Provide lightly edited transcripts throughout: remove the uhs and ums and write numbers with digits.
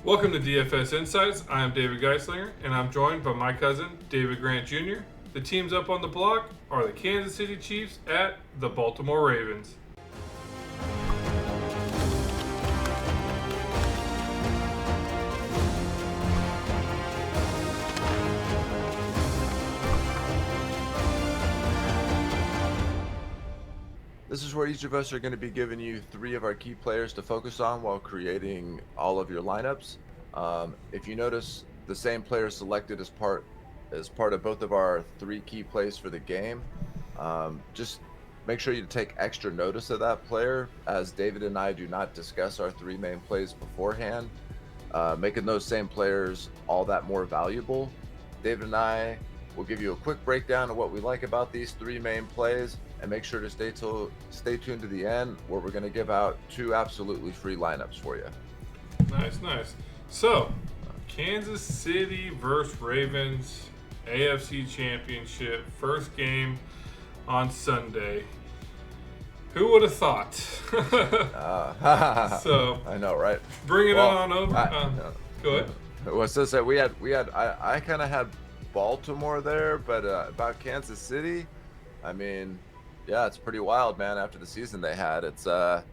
Welcome to DFS Insights. I am David Geislinger, and I'm joined by my cousin, David Grant Jr. The teams up on the block are the Kansas City Chiefs at the Baltimore Ravens. This is where each of us are going to be giving you three of our key players to focus on while creating all of your lineups. If you notice, the same player selected as part of both of our three key plays for the game. Just make sure you take extra notice of that player, as David and I do not discuss our three main plays beforehand, making those same players all that more valuable. David and I will give you a quick breakdown of what we like about these three main plays, and make sure to stay tuned to the end, where we're going to give out two absolutely free lineups for you. Nice. So, Kansas City versus Ravens, AFC Championship, first game on Sunday. Who would have thought? So I know, right? Bring it on over. Go ahead. Well, so I kind of had Baltimore there, but about Kansas City, I mean, yeah, it's pretty wild, man. After the season they had, it's I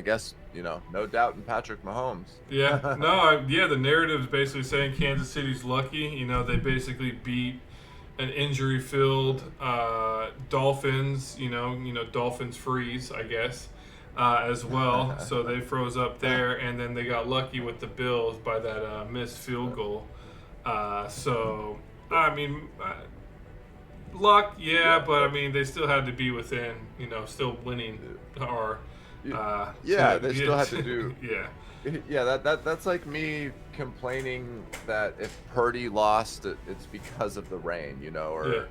guess no doubt in Patrick Mahomes. The narrative's basically saying Kansas City's lucky. They basically beat an injury-filled Dolphins. Dolphins freeze, I guess, as well. So they froze up there, and then they got lucky with the Bills by that missed field goal. Luck, but I mean, they still had to be within, still winning, or they still had to do. Yeah, that's like me complaining that if Purdy lost, it's because of the rain,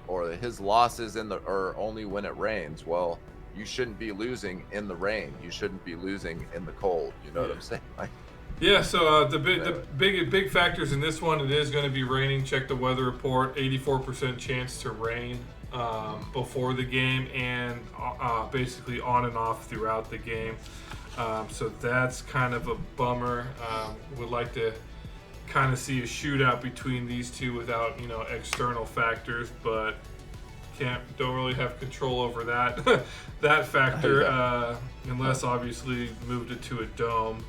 or his losses or only when it rains. Well, you shouldn't be losing in the rain. You shouldn't be losing in the cold. You know what I'm saying? So the big factors in this one, it is going to be raining. Check the weather report. 84% chance to rain before the game, and basically on and off throughout the game. So that's kind of a bummer. Would like to kind of see a shootout between these two without external factors, but don't really have control over that factor unless obviously moved it to a dome.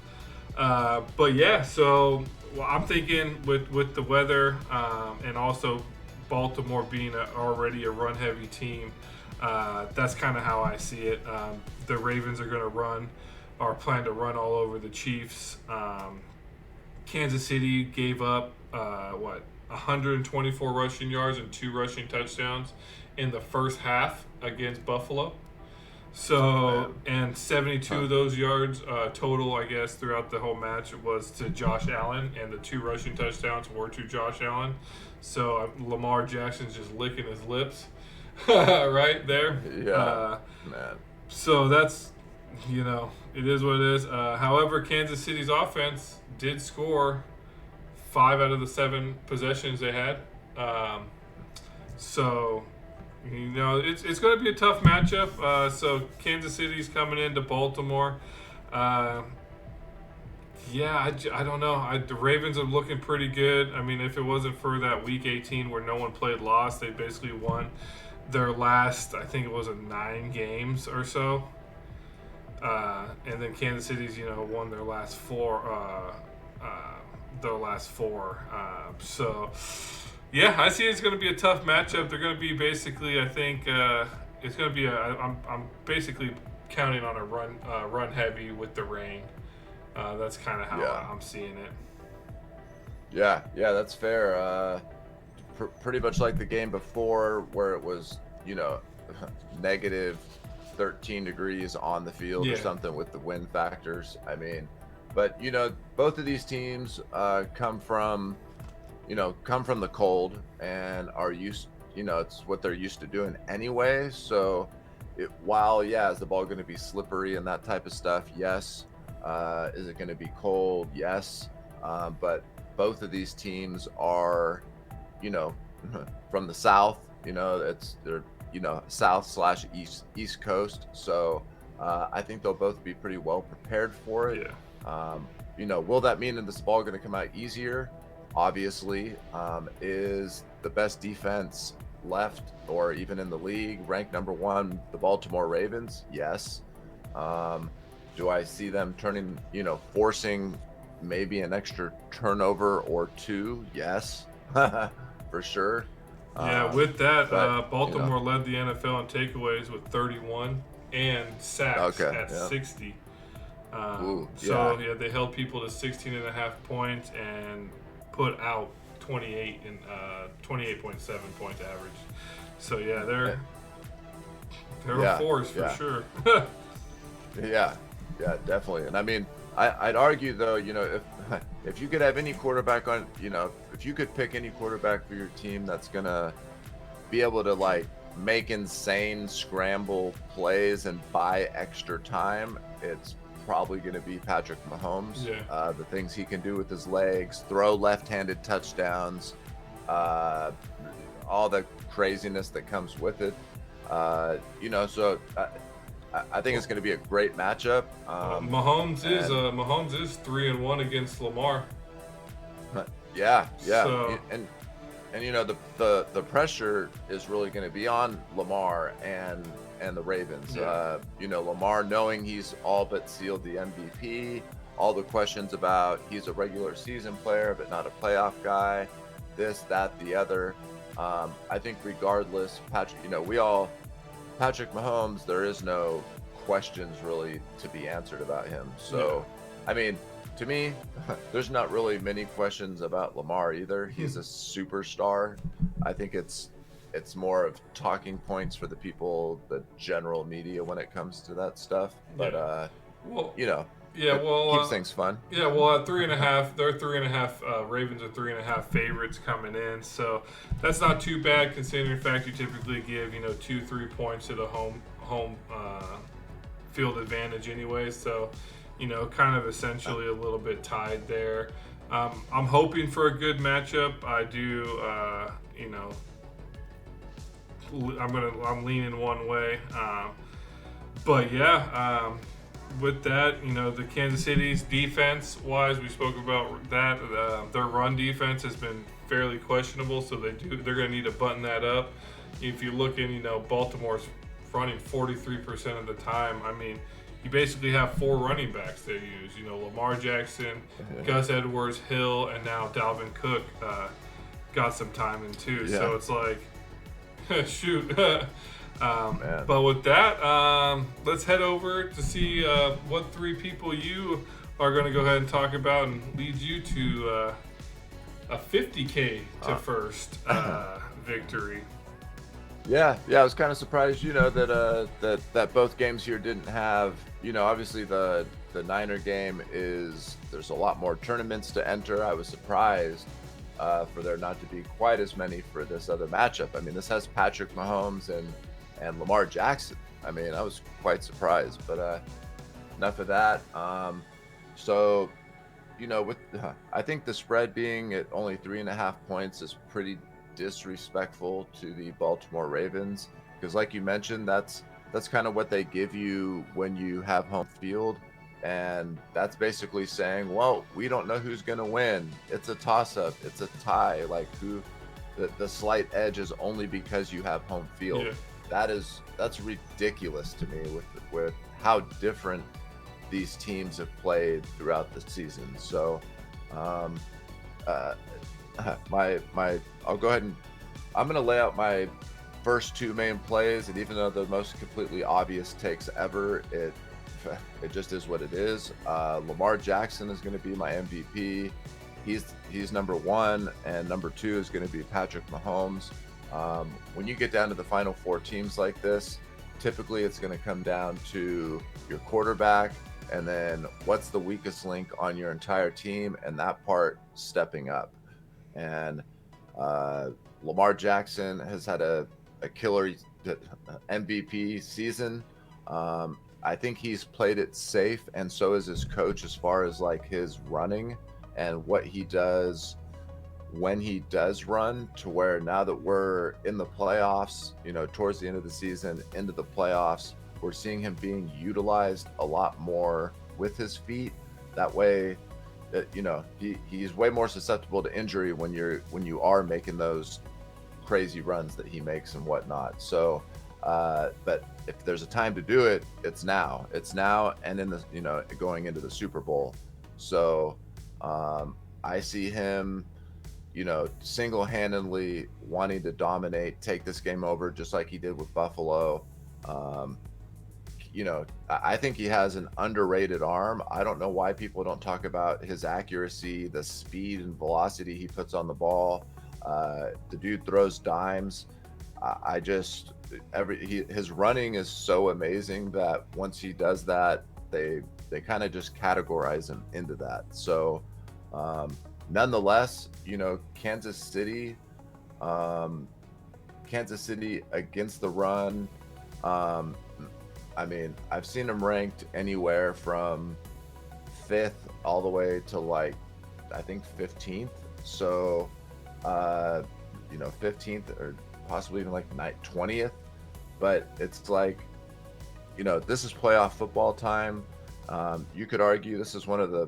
So I'm thinking with the weather and also Baltimore being already a run-heavy team, that's kind of how I see it. The Ravens are going to plan to run all over the Chiefs. Kansas City gave up 124 rushing yards and 2 rushing touchdowns in the first half against Buffalo. So, and 72 of those yards total, I guess, throughout the whole match was to Josh Allen, and the 2 rushing touchdowns were to Josh Allen. So Lamar Jackson's just licking his lips right there. Yeah, man. So that's, it is what it is. However, Kansas City's offense did score 5 out of the 7 possessions they had. It's going to be a tough matchup. So Kansas City's coming into Baltimore. I don't know. The Ravens are looking pretty good. I mean, if it wasn't for that Week 18 where no one played lost, they basically won their last, I think it was 9 games or so. And then Kansas City's, won their last 4. I see it's going to be a tough matchup. They're going to be basically, I think, it's going to be I'm basically counting on a run heavy with the rain. That's kind of how I'm seeing it. Yeah, that's fair. Pretty much like the game before, where it was, negative 13 degrees on the field or something with the wind factors. I mean, but both of these teams come from the cold and are used, it's what they're used to doing anyway. So is the ball going to be slippery and that type of stuff? Yes. Is it going to be cold? Yes. But both of these teams are, from the South, they're South/East Coast. So I think they'll both be pretty well prepared for it. Will that mean that this ball going to come out easier? Obviously. Is the best defense left or even in the league ranked number 1 the Baltimore Ravens? Yes. Do I see them forcing maybe an extra turnover or 2? Yes. For sure. Yeah, with that, but, Baltimore led the NFL in takeaways with 31 and sacks at 60. They held people to 16.5 points and put out 28 and 28.7 points average. So yeah, they're a force for sure. Yeah, definitely. And I mean, I'd argue though, if you could have any quarterback on, if you could pick any quarterback for your team that's gonna be able to like make insane scramble plays and buy extra time, it's probably going to be Patrick Mahomes. The things he can do with his legs, throw left-handed touchdowns, all the craziness that comes with it. So I think it's going to be a great matchup. Mahomes is 3-1 against Lamar. Yeah. So, and the pressure is really going to be on Lamar and the Ravens. Lamar knowing he's all but sealed the MVP, all the questions about he's a regular season player but not a playoff guy, this, that, the other. I think regardless, Patrick Mahomes, there is no questions really to be answered about him. So, I mean, to me, there's not really many questions about Lamar either. He's a superstar. I think it's more of talking points for the people, the general media when it comes to that stuff. But keeps things fun. Yeah, well, at 3.5, they're 3.5. Ravens are 3.5 favorites coming in, so that's not too bad considering the fact you typically give 2-3 points to the home field advantage anyway. So kind of essentially a little bit tied there. I'm hoping for a good matchup. I do. I'm leaning one way, with that, the Kansas City's defense-wise, we spoke about that. Their run defense has been fairly questionable, so they're going to need to button that up. If you're looking, Baltimore's running 43% of the time. I mean, you basically have 4 running backs they use. Lamar Jackson, Gus Edwards, Hill, and now Dalvin Cook got some time in too. Yeah. So it's like, shoot. But with that, let's head over to see what 3 people you are going to go ahead and talk about and lead you to a 50K to first victory. Yeah, I was kind of surprised, that both games here didn't have, obviously the Niner game there's a lot more tournaments to enter. I was surprised for there not to be quite as many for this other matchup. I mean, this has Patrick Mahomes and Lamar Jackson. I mean, I was quite surprised, but enough of that. I think the spread being at only 3.5 points is pretty disrespectful to the Baltimore Ravens, because like you mentioned, that's kind of what they give you when you have home field, and that's basically saying, well, we don't know who's going to win. It's a toss-up, it's a tie, like the slight edge is only because you have home field. That's ridiculous to me with how different these teams have played throughout the season. So I'll go ahead and I'm going to lay out my first 2 main plays, and even though the most completely obvious takes ever, it just is what it is. Lamar Jackson is going to be my MVP. He's number 1, and number 2 is going to be Patrick Mahomes. When you get down to the final 4 teams like this, typically it's going to come down to your quarterback, and then what's the weakest link on your entire team, and that part stepping up. And Lamar Jackson has had a killer MVP season. I think he's played it safe, and so is his coach as far as like his running and what he does when he does run, to where now that we're in the playoffs, towards the end of the season, into the playoffs, we're seeing him being utilized a lot more with his feet. That way, he's way more susceptible to injury when you are making those crazy runs that he makes and whatnot. So, but if there's a time to do it, it's now. It's now, and in the going into the Super Bowl. So, I see him, single-handedly wanting to dominate, take this game over, just like he did with Buffalo. Um, I think he has an underrated arm. I don't know why people don't talk about his accuracy, the speed and velocity he puts on the ball. The dude throws dimes. I just his running is so amazing that once he does that, they kind of just categorize him into that. So, nonetheless, Kansas City against the run. I mean, I've seen him ranked anywhere from 5th all the way to I think 15th. So, 15th or possibly even 20th. But it's this is playoff football time. You could argue this is one of the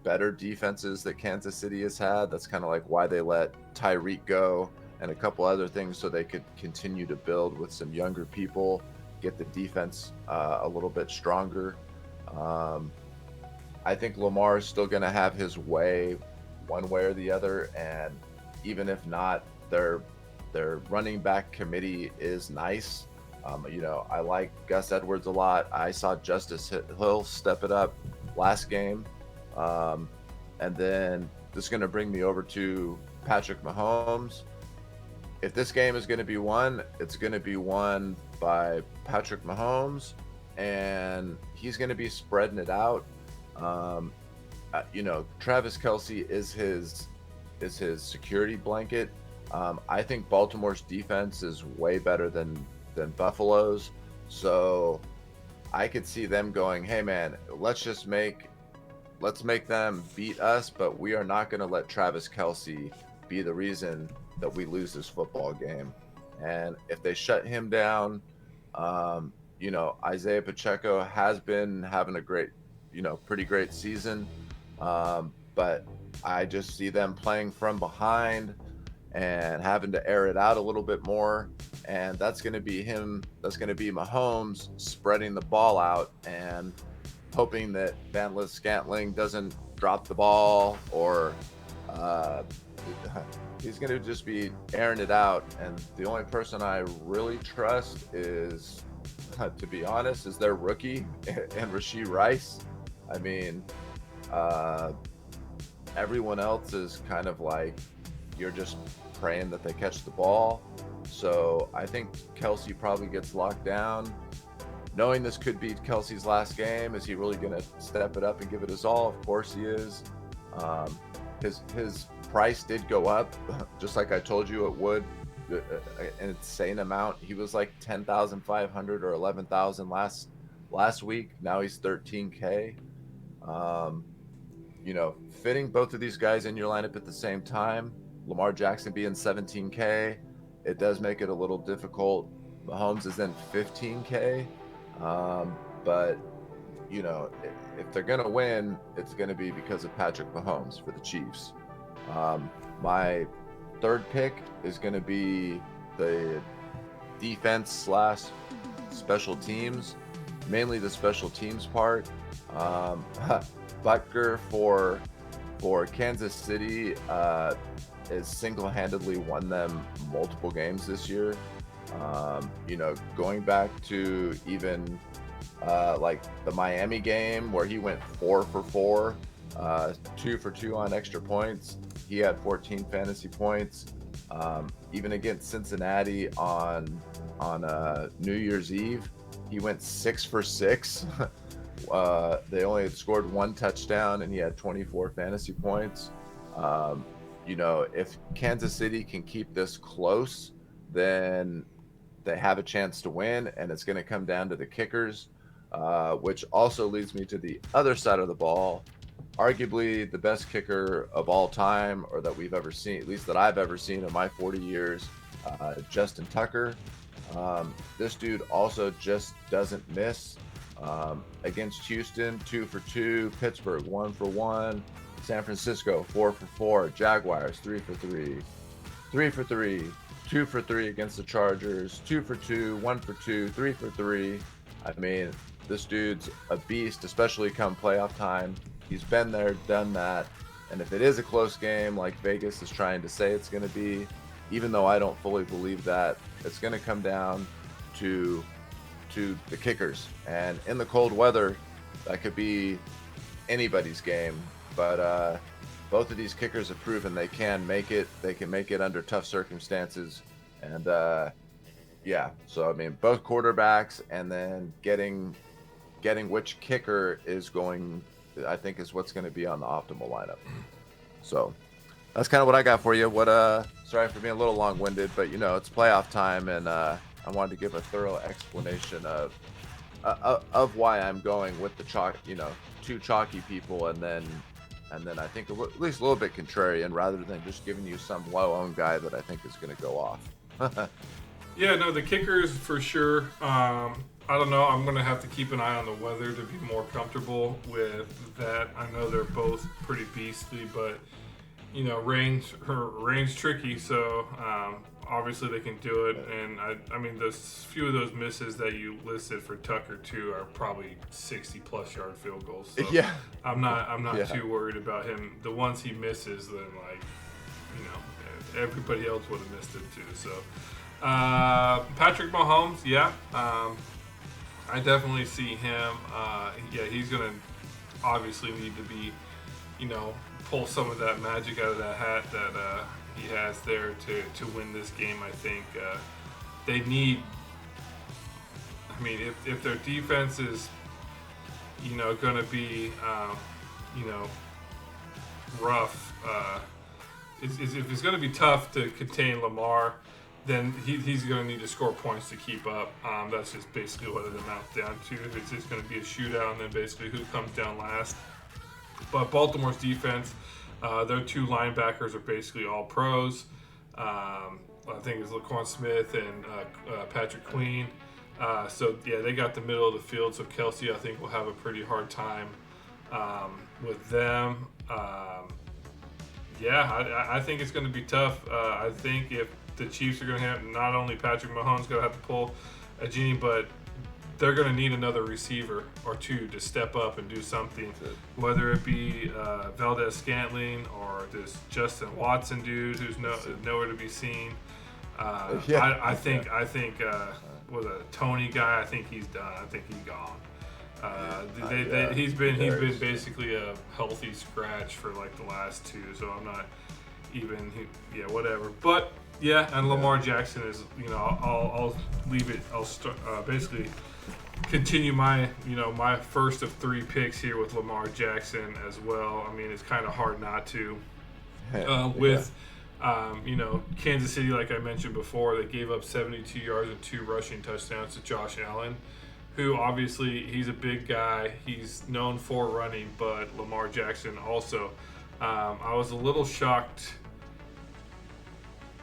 better defenses that Kansas City has had. That's kind of why they let Tyreek go and a couple other things, so they could continue to build with some younger people, get the defense a little bit stronger. I think Lamar is still going to have his way one way or the other, and even if not, their running back committee is nice. I like Gus Edwards a lot. I saw Justice Hill step it up last game. And then this is going to bring me over to Patrick Mahomes. If this game is going to be won, it's going to be won by Patrick Mahomes, and he's going to be spreading it out. Travis Kelce is his security blanket. I think Baltimore's defense is way better than Buffalo's. So I could see them going, hey man, let's make them beat us, but we are not going to let Travis Kelce be the reason that we lose this football game. And if they shut him down, Isaiah Pacheco has been having a great, pretty great season. But I just see them playing from behind and having to air it out a little bit more. And that's going to be Mahomes spreading the ball out and hoping that Van Scantling doesn't drop the ball, or he's going to just be airing it out. And the only person I really trust is, to be honest, is their rookie and Rashee Rice. I mean, everyone else is kind of you're just praying that they catch the ball. So I think Kelce probably gets locked down. Knowing this could be Kelce's last game, is he really going to step it up and give it his all? Of course he is. His price did go up, just like I told you it would, an insane amount. He was 10,500 or 11,000 last week. Now he's 13K. Fitting both of these guys in your lineup at the same time, Lamar Jackson being 17K, it does make it a little difficult. Mahomes is then 15K. But if they're going to win, it's going to be because of Patrick Mahomes for the Chiefs. My third pick is going to be the defense / special teams, mainly the special teams part. Butker for Kansas City has single-handedly won them multiple games this year. Going back to even the Miami game where he went 4 for 4, 2 for 2 on extra points. He had 14 fantasy points. Even against Cincinnati on New Year's Eve, he went 6 for 6. They only had scored 1 touchdown, and he had 24 fantasy points. If Kansas City can keep this close, then they have a chance to win, and it's going to come down to the kickers, which also leads me to the other side of the ball. Arguably the best kicker of all time, or that we've ever seen, at least that I've ever seen in my 40 years, Justin Tucker. This dude also just doesn't miss. Against Houston, 2 for 2. Pittsburgh, 1 for 1. San Francisco, 4 for 4. Jaguars, 3 for 3. 3 for 3. 2 for 3 against the Chargers. 2 for 2. 1 for 2. 3 for 3. I mean, this dude's a beast, especially come playoff time. He's been there, done that. And if it is a close game like Vegas is trying to say it's going to be, even though I don't fully believe that, it's going to come down to the kickers. And in the cold weather, that could be anybody's game. But both of these kickers have proven they can make it. They can make it under tough circumstances. And yeah, so I mean, both quarterbacks, and then getting which kicker is going, I think, is what's going to be on the optimal lineup. So that's kind of what I got for you. Sorry for being a little long-winded, but it's playoff time, and I wanted to give a thorough explanation of why I'm going with the two chalky people, and then I think at least a little bit contrarian, rather than just giving you some low-owned guy that I think is going to go off. Yeah, no, the kickers for sure. I don't know. I'm going to have to keep an eye on the weather to be more comfortable with that. I know they're both pretty beastly, but rain's tricky, so obviously they can do it. And I mean, those few of those misses that you listed for Tucker too are probably 60+ yard field goals. So yeah, I'm not too worried about him. The ones he misses, then everybody else would have missed it too. So Patrick Mahomes, yeah. I definitely see him. He's going to obviously need to be, pull some of that magic out of that hat that he has there to win this game. I think they need. I mean, if their defense is, going to be, rough, if it's going to be tough to contain Lamar, then he's going to need to score points to keep up. That's just basically what it amounts down to. If it's just going to be a shootout, and then basically who comes down last. But Baltimore's defense, their two linebackers are basically all pros. I think it's Laquan Smith and Patrick Queen. They got the middle of the field. So Kelsey, I think, will have a pretty hard time with them. I think it's going to be tough. I think if the Chiefs are going to have, not only Patrick Mahomes going to have to pull a genie, but they're going to need another receiver or two to step up and do something, whether it be Valdez-Scantling or this Justin Watson dude who's nowhere to be seen. I think with a Tony guy, I think he's done. I think he's gone. He's been basically a healthy scratch for like the last two, so I'm not even whatever. But and Lamar Jackson is, I'll leave it. I'll start basically continue my my first of three picks here with Lamar Jackson as well. I mean, it's kind of hard not to with Kansas City, like I mentioned before, they gave up 72 yards and 2 rushing touchdowns to Josh Allen, who obviously he's a big guy. He's known for running, but Lamar Jackson also. I was a little shocked.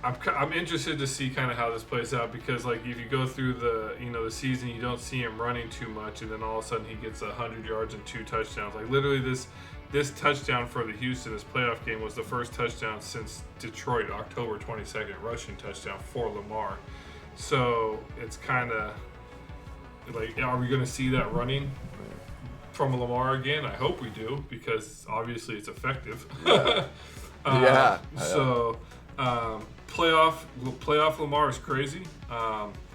I'm interested to see kind of how this plays out, because like if you go through the the season, you don't see him running too much, and then all of a sudden he gets 100 yards and 2 touchdowns. Like literally this touchdown for the Houston, this playoff game, was the first touchdown since Detroit, October 22nd, rushing touchdown for Lamar. So it's kind of like, are we going to see that running from Lamar again? I hope we do, because obviously it's effective. So playoff Lamar is crazy.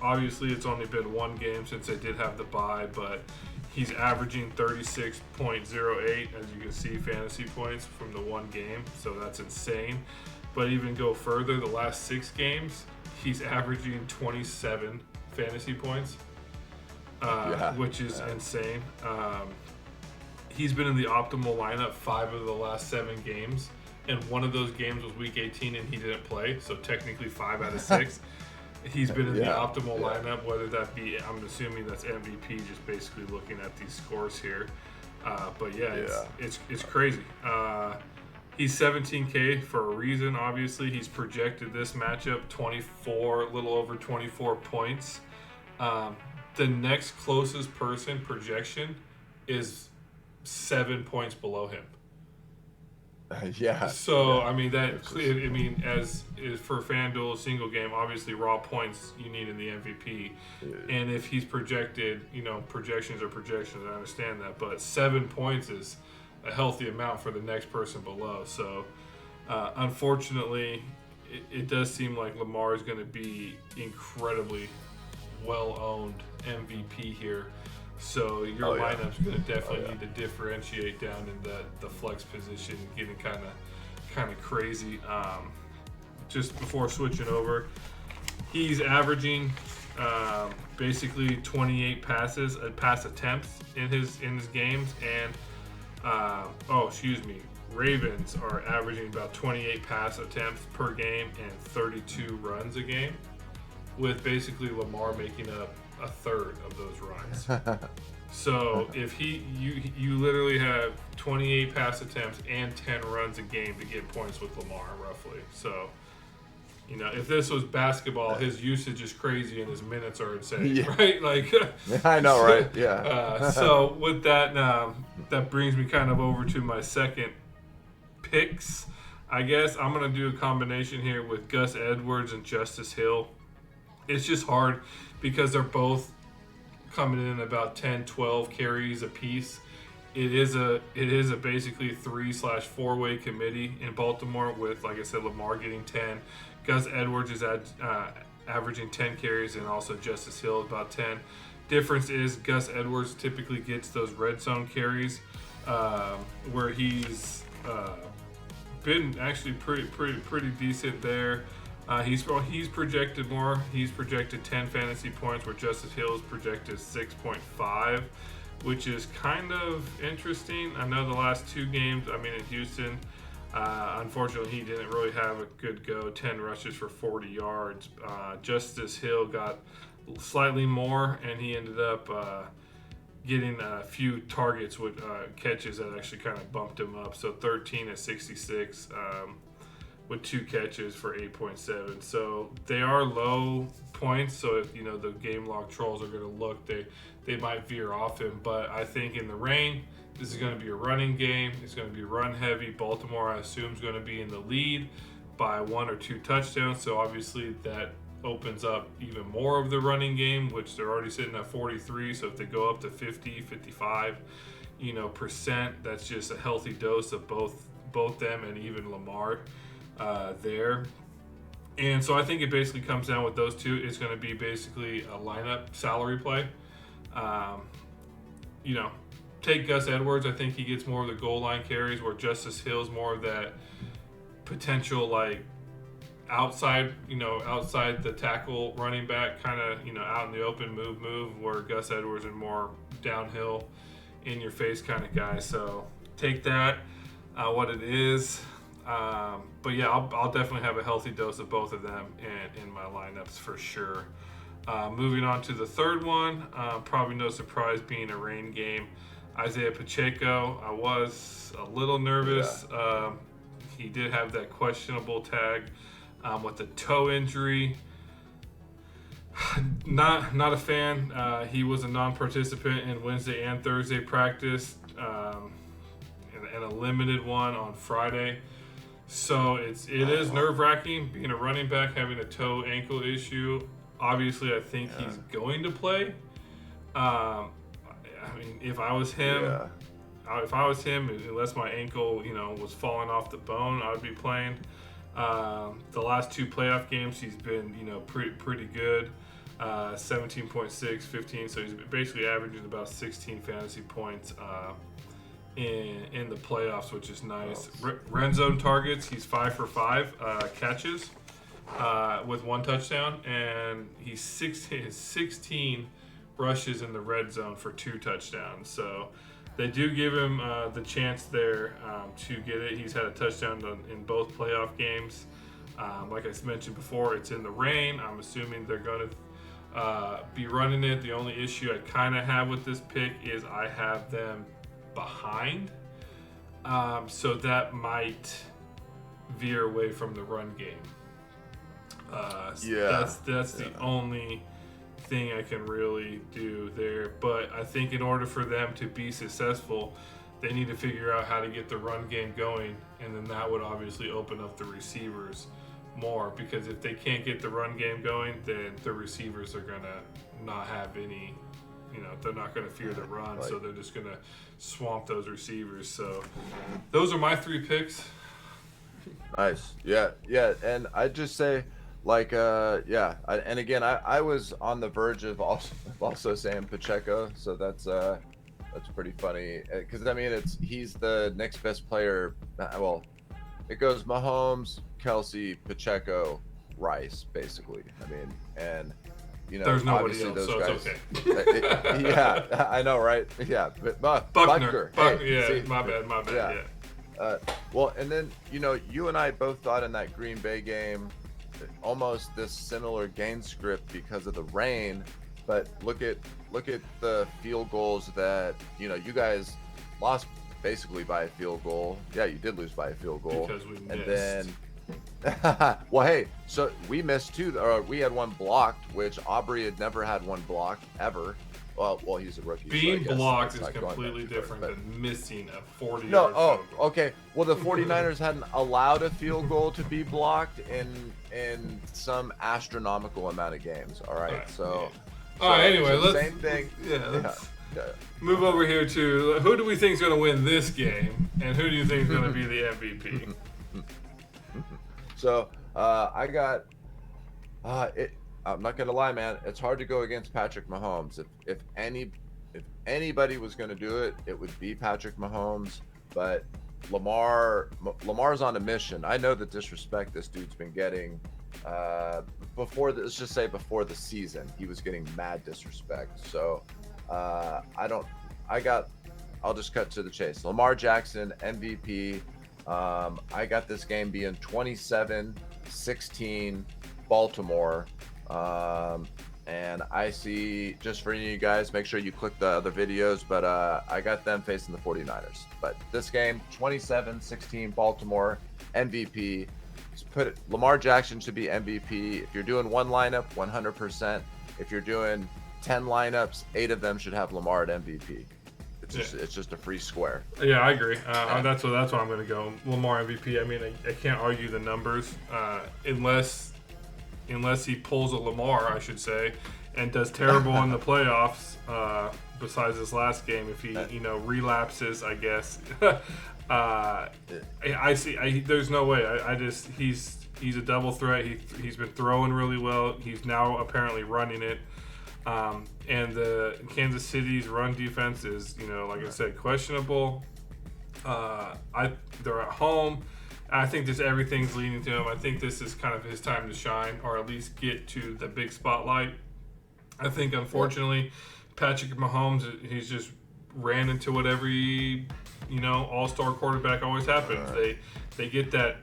Obviously it's only been one game since they did have the bye, but he's averaging 36.08, as you can see, fantasy points from the one game. So that's insane. But even go further, the last 6 games, he's averaging 27 fantasy points, which is insane. He's been in the optimal lineup 5 of the last 7 games. And one of those games was week 18 and he didn't play. So technically 5 out of 6. He's been in the optimal lineup, whether that be, I'm assuming that's MVP, just basically looking at these scores here. It's crazy. He's 17K for a reason, obviously. He's projected this matchup a little over 24 points. the next closest person projection is 7 points below him. Yeah. So, yeah. I mean, as is for FanDuel single game, obviously raw points you need in the MVP. And if he's projected, projections are projections, I understand that. But 7 points is a healthy amount for the next person below. So, unfortunately, it does seem like Lamar is going to be incredibly well-owned MVP here. So your lineup's going to definitely need to differentiate down in the flex position, getting kind of crazy. Just before switching over, he's averaging basically 28 pass attempts in his games, and Ravens are averaging about 28 pass attempts per game and 32 runs a game, with basically Lamar making up a third of those runs. So if you literally have 28 pass attempts and 10 runs a game to get points with Lamar, roughly. So, if this was basketball, his usage is crazy and his minutes are insane, right? Like, I know, right? Yeah. So with that, that brings me kind of over to my second picks. I guess I'm gonna do a combination here with Gus Edwards and Justice Hill. It's just hard because they're both coming in about 10-12 carries a piece. It is a basically 3/4-way committee in Baltimore with, like I said, Lamar getting 10. Gus Edwards is averaging 10 carries, and also Justice Hill about 10. Difference is Gus Edwards typically gets those red zone carries, where he's been actually pretty decent there. He's projected more. He's projected 10 fantasy points, where Justice Hill is projected 6.5, which is kind of interesting. I know the last two games, in Houston, unfortunately he didn't really have a good go. 10 rushes for 40 yards. Justice Hill got slightly more, and he ended up getting a few targets with catches that actually kind of bumped him up. So 13 at 66. With 2 catches for 8.7. So they are low points. So if the game log trolls are going to look, they might veer off him. But I think in the rain, this is going to be a running game. It's going to be run heavy. Baltimore, I assume, is going to be in the lead by 1 or 2 touchdowns. So obviously that opens up even more of the running game, which they're already sitting at 43. So if they go up to 50, 55, percent, that's just a healthy dose of both them and even Lamar. There. And so I think it basically comes down with those two. It's going to be basically a lineup salary play. Take Gus Edwards. I think he gets more of the goal line carries, where Justice Hill's more of that potential, like, outside the tackle running back, kind of, out in the open move, where Gus Edwards is more downhill, in your face kind of guy. So take that, what it is. But yeah, I'll definitely have a healthy dose of both of them in my lineups for sure. Moving on to the third one, probably no surprise being a rain game. Isaiah Pacheco, I was a little nervous. Yeah. He did have that questionable tag with the toe injury. Not a fan. He was a non-participant in Wednesday and Thursday practice, and a limited one on Friday. So it is nerve-wracking being a running back, having a toe ankle issue. Obviously, I think he's going to play. If I was him, unless my ankle, was falling off the bone, I would be playing. The last 2 playoff games, he's been, pretty good. 17.6, 15. So he's basically averaging about 16 fantasy points in the playoffs, which is nice. Red zone targets, he's 5 for 5 catches with 1 touchdown, and he's 16 rushes in the red zone for 2 touchdowns. So they do give him the chance there to get it. He's had a touchdown in both playoff games. Like I mentioned before, it's in the rain. I'm assuming they're going to be running it. The only issue I kind of have with this pick is I have them behind, so that might veer away from the run game. That's the only thing I can really do there. But I think in order for them to be successful, they need to figure out how to get the run game going, and then that would obviously open up the receivers more, because if they can't get the run game going, then the receivers are going to not have any, they're not going to fear the run, so they're just going to swamp those receivers. So those are my 3 picks. Nice. Yeah, and I'd just say, and again, I was on the verge of also saying Pacheco, so that's pretty funny, because he's the next best player. Well, it goes Mahomes, Kelsey, Pacheco, Rice, basically. And there's nobody else, those so guys, it's okay. Yeah, I know, right? Yeah, but Buckner. Hey, yeah, see, my bad. Yeah. Well, and then you and I both thought in that Green Bay game, almost this similar game script because of the rain. But look at the field goals that you guys lost basically by a field goal. Yeah, you did lose by a field goal because we missed. And then, well, hey, so we missed too. Or we had one blocked, which Aubrey had never had one blocked ever. Well, he's a rookie. Being blocked is completely different than missing a 40-yard field goal. Okay. Well, the 49ers hadn't allowed a field goal to be blocked in some astronomical amount of games. All right. So. Yeah. All right. Anyway, let's same thing. Let's move over here to who do we think is going to win this game, and who do you think is going to be the MVP? So I got it. I'm not gonna lie, man. It's hard to go against Patrick Mahomes. If anybody was gonna do it, it would be Patrick Mahomes. But Lamar's on a mission. I know the disrespect this dude's been getting. Let's just say before the season, he was getting mad disrespect. So I'll just cut to the chase. Lamar Jackson, MVP. I got this game being 27-16 Baltimore. And I see, just for any of you guys, make sure you click the other videos, but I got them facing the 49ers. But this game, 27-16 Baltimore, MVP. Lamar Jackson should be MVP. If you're doing one lineup, 100%. If you're doing 10 lineups, 8 of them should have Lamar at MVP. It's just a free square. Yeah, I agree. That's what I'm going to go. Lamar MVP. I mean, I can't argue the numbers unless he pulls a Lamar, I should say, and does terrible in the playoffs. Besides this last game, if he relapses, I guess. I see. There's no way. He's a double threat. He's been throwing really well. He's now apparently running it. And the Kansas City's run defense is, like I said, questionable. They're at home. I think everything's leading to him. I think this is kind of his time to shine, or at least get to the big spotlight. I think, unfortunately, Patrick Mahomes, he's just ran into what every, all-star quarterback always happens. They get that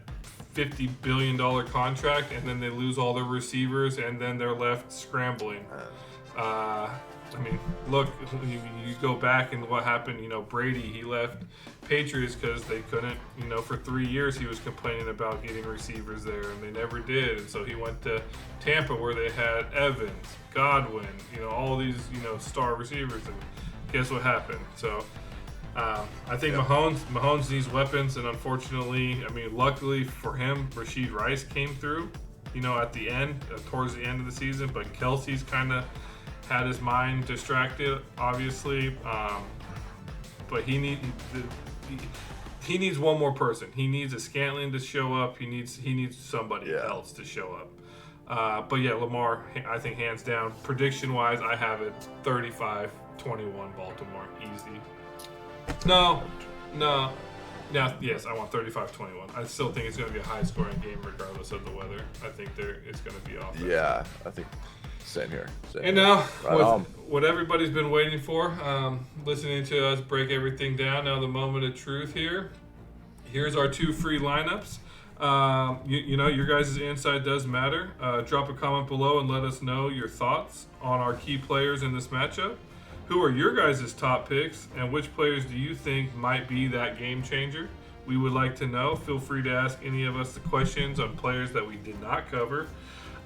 $50 billion contract, and then they lose all their receivers, and then they're left scrambling. Look, you go back and what happened, Brady, he left Patriots because they couldn't, for 3 years he was complaining about getting receivers there, and they never did. And so he went to Tampa where they had Evans, Godwin, all these, star receivers, and guess what happened? So I think Mahomes needs weapons, and unfortunately, luckily for him, Rashid Rice came through, at the end, towards the end of the season, but Kelsey's kind of had his mind distracted, obviously, but he needs one more person. He needs a Scantling to show up. He needs somebody else to show up. But yeah, Lamar, I think hands down. Prediction-wise, I have it 35-21 Baltimore, easy. No. Yes, I want 35-21. I still think it's going to be a high-scoring game regardless of the weather. I think it's going to be off. Yeah, I think. Same here. And now, what everybody's been waiting for, listening to us break everything down. Now, the moment of truth here. Here's our 2 free lineups. Your guys' insight does matter. Drop a comment below and let us know your thoughts on our key players in this matchup. Who are your guys' top picks, and which players do you think might be that game changer? We would like to know. Feel free to ask any of us the questions on players that we did not cover.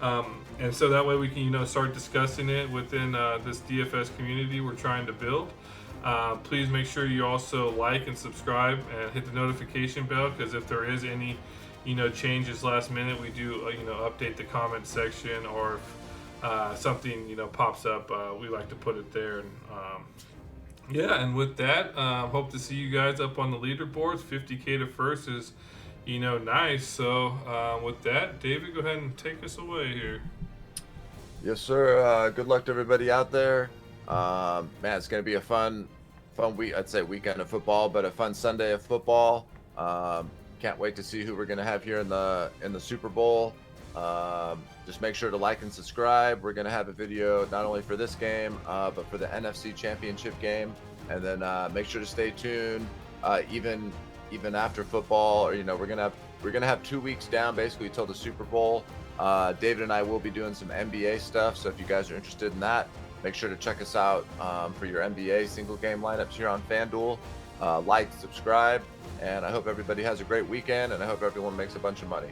And so that way we can, start discussing it within this DFS community we're trying to build. Please make sure you also like and subscribe and hit the notification bell, because if there is any, changes last minute, we do, update the comment section, or if something, pops up, we like to put it there. And and with that, hope to see you guys up on the leaderboards. 50K to first is, nice. So with that, David, go ahead and take us away here. Yes, sir. Good luck to everybody out there. Man, it's going to be a fun week. I'd say weekend of football, but a fun Sunday of football. Can't wait to see who we're going to have here in the Super Bowl. Just make sure to like and subscribe. We're going to have a video not only for this game, but for the NFC Championship game. And then make sure to stay tuned. Even after football, or we're gonna have 2 weeks down basically till the Super Bowl. David and I will be doing some NBA stuff, so if you guys are interested in that, make sure to check us out for your NBA single game lineups here on Fanduel. Like, subscribe, and I hope everybody has a great weekend, and I hope everyone makes a bunch of money.